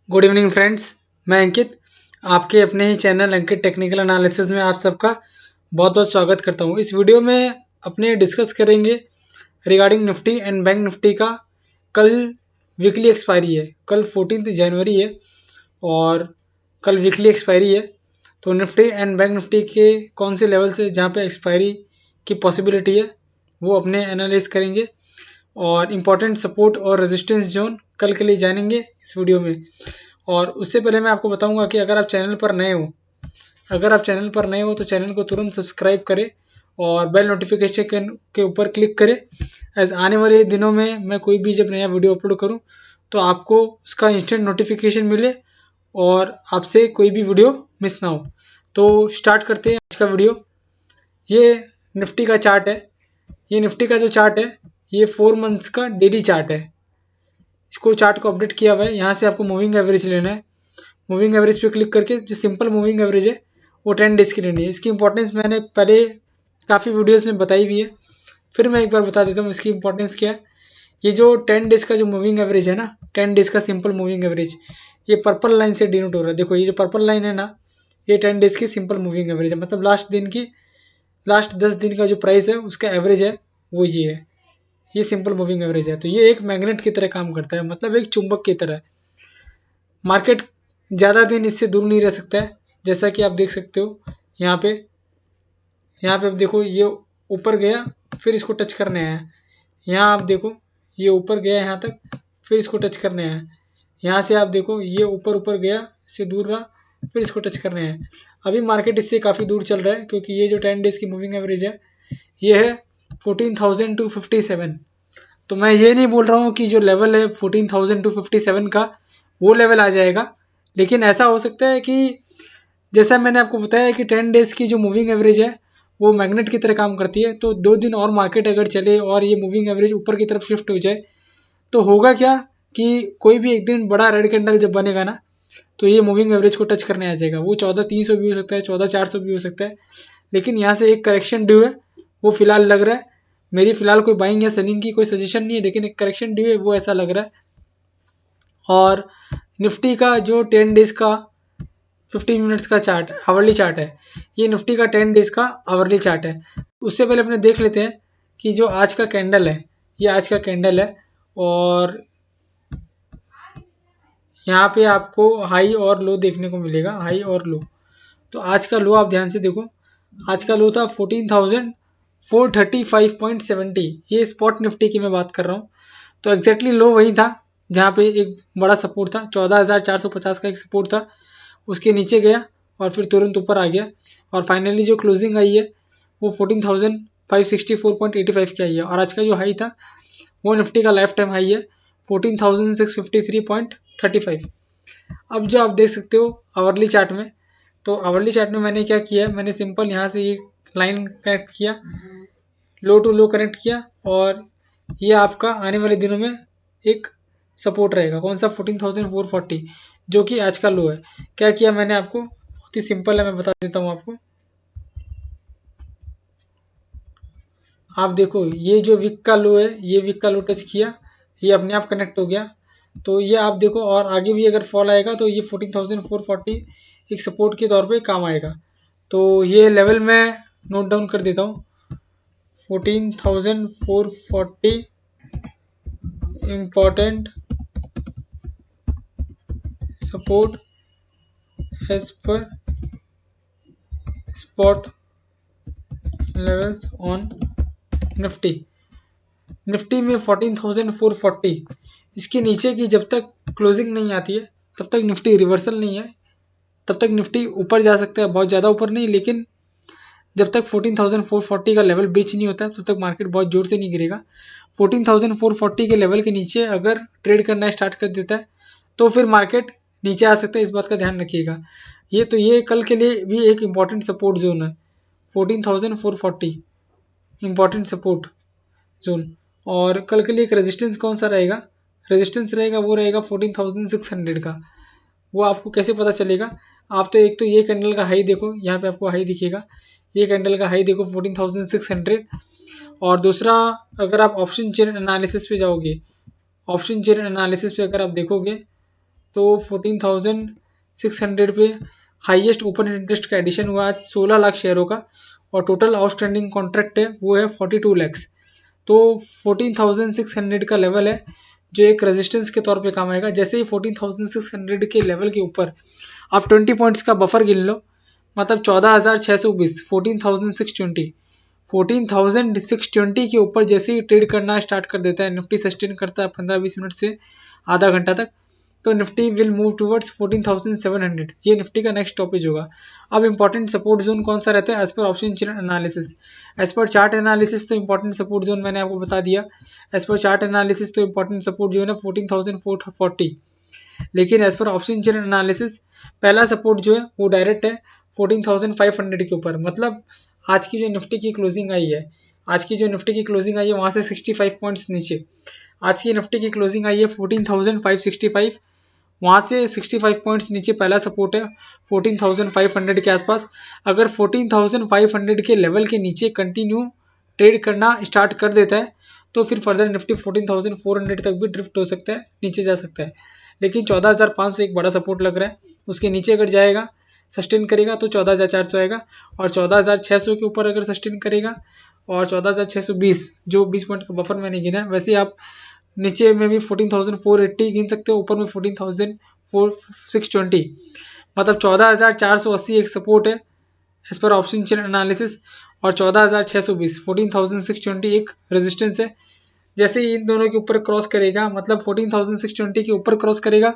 Good evening friends. मैं अंकित आपके अपने ही चैनल अंकित टेक्निकल एनालिसिस में आप सबका बहुत बहुत स्वागत करता हूं। इस वीडियो में अपने डिस्कस करेंगे regarding Nifty and bank Nifty का। कल वीकली एक्सपायरी है, कल 14 जनवरी है और कल वीकली एक्सपायरी है। तो निफ्टी एंड बैंक निफ्टी के कौन से लेवल से जहाँ पे एक्सपायरी की पॉसिबिलिटी है वो अपने एनालाइज करेंगे और इम्पॉर्टेंट सपोर्ट और रेजिस्टेंस जोन कल के लिए जानेंगे इस वीडियो में। और उससे पहले मैं आपको बताऊंगा कि अगर आप चैनल पर नए हो तो चैनल को तुरंत सब्सक्राइब करें और बेल नोटिफिकेशन के ऊपर क्लिक करें। एज आने वाले दिनों में मैं कोई भी जब नया वीडियो अपलोड करूं तो आपको उसका इंस्टेंट नोटिफिकेशन मिले और आपसे कोई भी वीडियो मिस ना हो। तो स्टार्ट करते हैं आज का वीडियो। ये निफ्टी का चार्ट है। ये निफ्टी का जो चार्ट है ये 4 मंथ्स का डेली चार्ट है। इसको चार्ट को अपडेट किया हुआ है। यहाँ से आपको मूविंग एवरेज लेना है। मूविंग एवरेज पे क्लिक करके जो सिंपल मूविंग एवरेज है वो 10 डेज की लेनी है। इसकी इंपॉर्टेंस मैंने पहले काफ़ी वीडियोस में बताई हुई है, फिर मैं एक बार बता देता हूँ इसकी इंपॉर्टेंस क्या है। ये जो 10 डेज का जो मूविंग एवरेज है ना, 10 डेज का सिंपल मूविंग एवरेज, ये पर्पल लाइन से डिनोट हो रहा है। देखो ये जो पर्पल लाइन है ना, ये 10 डेज की सिंपल मूविंग एवरेज है। मतलब लास्ट 10 दिन का जो प्राइस है उसका एवरेज है वो ये है। ये सिंपल मूविंग एवरेज है। तो ये एक मैग्नेट की तरह काम करता है, मतलब एक चुंबक की तरह। मार्केट ज़्यादा दिन इससे दूर नहीं रह सकता है। जैसा कि आप देख सकते हो यहाँ पे आप देखो ये ऊपर गया फिर इसको टच करने आया। यहाँ आप देखो ये ऊपर गया यहाँ तक फिर इसको टच करने आया। यहाँ से आप देखो ये ऊपर गया, इससे दूर रहा फिर इसको टच करने आया। अभी मार्केट इससे काफ़ी दूर चल रहा है क्योंकि ये जो 10 डेज की मूविंग एवरेज है ये है 14,257। तो मैं ये नहीं बोल रहा हूँ कि जो लेवल है 14,257 का वो लेवल आ जाएगा, लेकिन ऐसा हो सकता है कि जैसा मैंने आपको बताया कि 10 डेज की जो मूविंग एवरेज है वो मैग्नेट की तरह काम करती है। तो 2 दिन और मार्केट अगर चले और ये मूविंग एवरेज ऊपर की तरफ शिफ्ट हो जाए तो होगा क्या कि कोई भी एक दिन बड़ा रेड कैंडल जब बनेगा ना तो ये मूविंग एवरेज को टच करने आ जाएगा। वो 14,300 भी हो सकता है, 14,400 भी हो सकता है। लेकिन यहाँ से एक करेक्शन ड्यू है, वो फिलहाल लग रहा है। मेरी फिलहाल कोई बाइंग या सेलिंग की कोई सजेशन नहीं है, लेकिन एक करेक्शन ड्यू है वो ऐसा लग रहा है। और निफ्टी का जो 10 डेज का 15 मिनट्स का चार्ट आवरली चार्ट है, ये निफ्टी का 10 डेज का आवरली चार्ट है। उससे पहले अपने देख लेते हैं कि जो आज का कैंडल है ये आज का कैंडल है और यहाँ पे आपको हाई और लो देखने को मिलेगा, हाई और लो। तो आज का लो आप ध्यान से देखो, आज का लो था 14,435.70। ये स्पॉट निफ्टी की मैं बात कर रहा हूँ। तो एग्जैक्टली लो वही था जहाँ पे एक बड़ा सपोर्ट था, 14,450 का एक सपोर्ट था। उसके नीचे गया और फिर तुरंत ऊपर आ गया और फाइनली जो क्लोजिंग आई है वो 14,564.85 की आई है। और आज का जो हाई था वो निफ्टी का लाइफ टाइम हाई है 14,653.35। अब जो आप देख सकते हो आवरली चार्ट में, तो आवरली चार्ट में मैंने क्या किया है, मैंने सिंपल यहाँ से एक लाइन कनेक्ट किया, लो टू लो कनेक्ट किया और ये आपका आने वाले दिनों में एक सपोर्ट रहेगा। कौन सा? 14,440 जो कि आज का लो है। क्या किया मैंने आपको, बहुत ही सिंपल है, मैं बता देता हूँ आपको। आप देखो ये जो वीक का लो है, ये वीक का लो टच किया, ये अपने आप कनेक्ट हो गया। तो ये आप देखो और आगे भी अगर फॉल आएगा तो ये 14,440 एक सपोर्ट के तौर पे काम आएगा। तो ये लेवल मैं नोट डाउन कर देता हूँ, 14,440 important support as per spot levels on Nifty. Nifty में 14,440 इसके नीचे की जब तक क्लोजिंग नहीं आती है तब तक निफ्टी रिवर्सल नहीं है, तब तक निफ्टी ऊपर जा सकता है, बहुत ज़्यादा ऊपर नहीं, लेकिन जब तक 14,440 का लेवल ब्रीच नहीं होता तब तक मार्केट बहुत जोर से नहीं गिरेगा। 14,440 के लेवल के नीचे अगर ट्रेड करना स्टार्ट कर देता है तो फिर मार्केट नीचे आ सकता है, इस बात का ध्यान रखिएगा। ये कल के लिए भी एक इम्पॉर्टेंट सपोर्ट जोन है 14,440 इम्पॉर्टेंट सपोर्ट जोन। और कल के लिए एक रेजिस्टेंस कौन सा रहेगा, रेजिस्टेंस रहेगा वो रहेगा 14,600 का। वो आपको कैसे पता चलेगा? आप तो एक तो ये कैंडल का हाई देखो, यहाँ पे आपको हाई दिखेगा, ये कैंडल का हाई देखो 14,600। और दूसरा अगर आप ऑप्शन चेन एनालिसिस पे जाओगे, ऑप्शन चेन एनालिसिस पे अगर आप देखोगे तो 14,600 पे हाईएस्ट ओपन इंटरेस्ट का एडिशन हुआ आज 16 लाख शेयरों का, और टोटल आउटस्टैंडिंग कॉन्ट्रैक्ट है वो है 42 लैक्स। तो 14,600 का लेवल है जो एक रेजिस्टेंस के तौर पे काम आएगा। जैसे ही 14,600 के लेवल के ऊपर आप 20 पॉइंट्स का बफर गिन लो, मतलब 14,620, 14,620, 14,620 के ऊपर जैसे ही ट्रेड करना स्टार्ट कर देता है, निफ्टी सस्टेन करता है 15-20 मिनट से आधा घंटा तक, तो निफ्टी विल मूव टुवर्ड्स 14,700। ये निफ्टी का नेक्स्ट टॉपिक होगा। अब इंपॉर्टेंट सपोर्ट जोन कौन सा रहता है as per option chain analysis. As per chart analysis तो इंपॉर्टेंट सपोर्ट जोन मैंने आपको बता दिया। एज पर चार्ट एनालिसिस तो इंपॉर्टेंट सपोर्ट जोन है 14,440, लेकिन as per option chain analysis पहला सपोर्ट जो है वो डायरेक्ट है 14,500 के ऊपर। मतलब आज की जो निफ्टी की क्लोजिंग आई है, आज की जो निफ्टी की क्लोजिंग आई है वहां से 65 पॉइंट्स नीचे आज की निफ्टी की क्लोजिंग आई है 14,565, वहां से 65 पॉइंट्स नीचे पहला सपोर्ट है 14,500 के आसपास। अगर 14,500 के लेवल के नीचे कंटिन्यू ट्रेड करना स्टार्ट कर देता है तो फिर फर्दर निफ्टी 14,400 तक भी ड्रिफ्ट हो सकता है, नीचे जा सकता है। लेकिन 14,500 एक बड़ा सपोर्ट लग रहा है, उसके नीचे अगर जाएगा सस्टेन करेगा तो 14,400 आएगा, और 14,600 के ऊपर अगर सस्टेन करेगा और 14,620 जो 20 पॉइंट का बफर मैंने गिना है, वैसे आप नीचे में भी 14,480 गिन सकते हो, ऊपर में 14,620, मतलब 14,480 एक सपोर्ट है as per option chain analysis, और 14,620 14,620 एक रेजिस्टेंस है। जैसे ही इन दोनों के ऊपर क्रॉस करेगा, मतलब 14,620 के ऊपर क्रॉस करेगा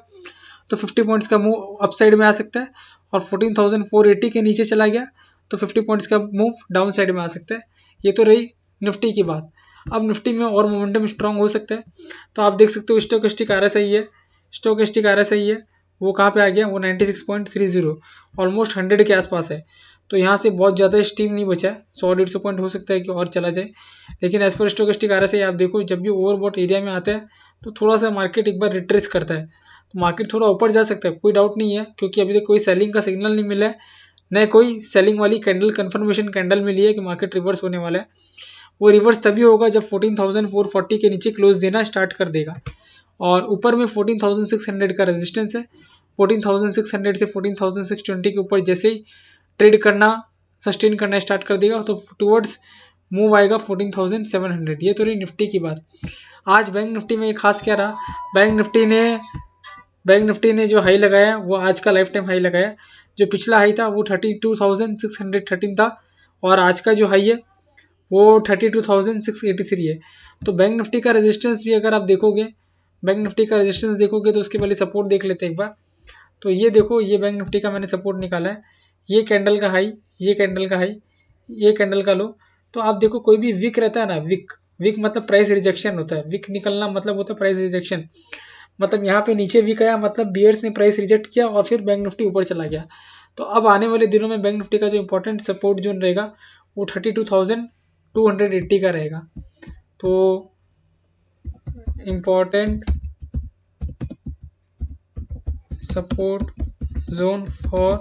तो 50 पॉइंट्स का मूव अपसाइड में आ सकता है, और 14,480 के नीचे चला गया तो 50 पॉइंट्स का मूव डाउन साइड में आ सकता है। ये तो रही निफ्टी की बात। अब निफ्टी में और मोमेंटम स्ट्रांग हो सकता है, तो आप देख सकते हो स्टोकेस्टिक आरएसआई है, स्टोकेस्टिक आरएसआई है वो कहाँ पे आ गया, वो 96.30 ऑलमोस्ट 100 के आसपास है। तो यहाँ से बहुत ज़्यादा स्टीम नहीं बचा है, 100-150 पॉइंट हो सकता है कि और चला जाए। लेकिन एज पर स्टोकेस्टिक आरएसआई आप देखो जब भी ओवरबॉट एरिया में आता है तो थोड़ा सा मार्केट एक बार रिट्रेस करता है, तो मार्केट थोड़ा ऊपर जा सकता है, कोई डाउट नहीं है, क्योंकि अभी तक कोई सेलिंग का सिग्नल नहीं मिला है, न कोई सेलिंग वाली कैंडल कंफर्मेशन कैंडल मिली है कि मार्केट रिवर्स होने वाला है। वो रिवर्स तभी होगा जब 14,440 के नीचे क्लोज देना स्टार्ट कर देगा, और ऊपर में 14,600 का रेजिस्टेंस है। 14,600 से 14,620 के ऊपर जैसे ही ट्रेड करना सस्टेन करना स्टार्ट कर देगा तो टुवर्ड्स मूव आएगा 14,700। ये तो रही निफ्टी की बात। आज बैंक निफ्टी में खास क्या रहा, बैंक निफ्टी ने जो हाई लगाया वो आज का लाइफ टाइम हाई लगाया। जो पिछला हाई था वो 32,613 था, और आज का जो हाई है वो 32,683 है। तो बैंक निफ्टी का रेजिस्टेंस भी अगर आप देखोगे, बैंक निफ्टी का रेजिस्टेंस देखोगे तो उसके पहले सपोर्ट देख लेते हैं एक बार। तो ये देखो, ये बैंक निफ्टी का मैंने सपोर्ट निकाला है, ये कैंडल का हाई, ये कैंडल का हाई, ये कैंडल का लो। तो आप देखो कोई भी विक रहता है ना, विक मतलब प्राइस रिजेक्शन होता है, विक निकलना मतलब होता है प्राइस रिजेक्शन। मतलब यहाँ पे नीचे विक आया मतलब बियर्स ने प्राइस रिजेक्ट किया और फिर बैंक निफ्टी ऊपर चला गया। तो अब आने वाले दिनों में बैंक निफ्टी का जो इंपॉर्टेंट सपोर्ट जोन रहेगा वो 32,280 का रहेगा। तो important support zone for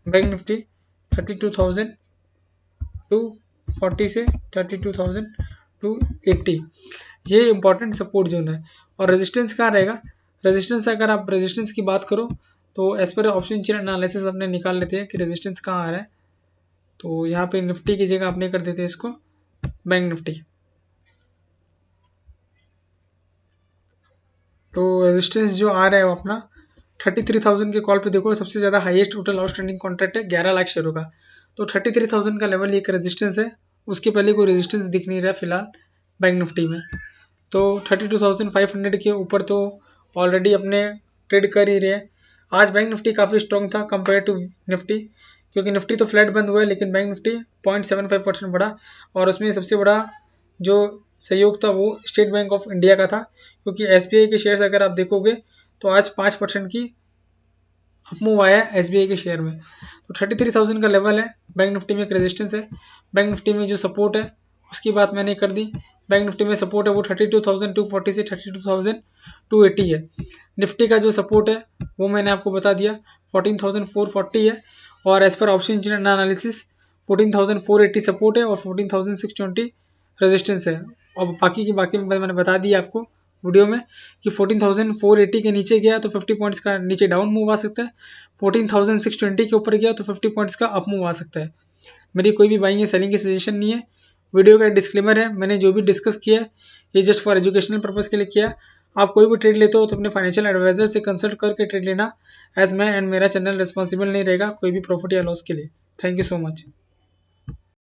bank Nifty 32,240 से 32,280, ये इंपॉर्टेंट सपोर्ट जोन है। और रेजिस्टेंस कहाँ रहेगा, रेजिस्टेंस अगर आप रेजिस्टेंस की बात करो तो as per option chain analysis अपने निकाल लेते हैं कि रेजिस्टेंस कहाँ आ रहा है। तो यहाँ पे निफ्टी की जगह अपने कर देते हैं इसको बैंक निफ्टी। तो रेजिस्टेंस जो आ रहा है वो अपना 33,000 के कॉल पे देखो, सबसे ज़्यादा हाईएस्ट टोटल आउटस्टैंडिंग कॉन्ट्रैक्ट है 11 लाख शेयरों का। तो 33,000 का लेवल एक रेजिस्टेंस है, उसके पहले कोई रेजिस्टेंस दिख नहीं रहा फिलहाल बैंक निफ्टी में। तो 32,500 के ऊपर तो ऑलरेडी अपने ट्रेड कर ही रहे हैं। आज बैंक निफ्टी काफ़ी स्ट्रॉन्ग था कंपेयर टू निफ्टी, क्योंकि निफ्टी तो फ्लैट बंद हुआ है लेकिन बैंक निफ्टी 0.75% बढ़ा, और उसमें सबसे बड़ा जो सहयोग था वो स्टेट बैंक ऑफ इंडिया का था, क्योंकि एसबीआई के शेयर्स अगर आप देखोगे तो आज 5% की अपमूव आया है एसबीआई के शेयर में। तो 33,000 का लेवल है, बैंक निफ्टी में एक रेजिस्टेंस है। बैंक निफ्टी में जो सपोर्ट है उसकी बात मैंने कर दी, बैंक निफ्टी में सपोर्ट है वो 32,240 से 32,280 है। निफ्टी का जो सपोर्ट है वो मैंने आपको बता दिया 14,440 है, और as per option chain analysis 14,480 support है और 14,620 रेजिस्टेंस है। और बाकी मैंने बता दी आपको वीडियो में कि 14,480 के नीचे गया तो 50 पॉइंट्स का नीचे डाउन मूव आ सकता है, 14,620 के ऊपर गया तो 50 पॉइंट्स का अप मूव आ सकता है। मेरी कोई भी बाइंग या सेलिंग की सजेशन नहीं है। वीडियो का डिस्क्लेमर है, मैंने जो भी डिस्कस किया है ये जस्ट फॉर एजुकेशनल पर्पज़ के लिए किया। आप कोई भी ट्रेड लेते हो तो अपने फाइनेंशियल एडवाइजर से कंसल्ट करके ट्रेड लेना, एज मैं एंड मेरा चैनल रिस्पॉन्सिबल नहीं रहेगा कोई भी प्रॉफिट या लॉस के लिए। Thank you so much.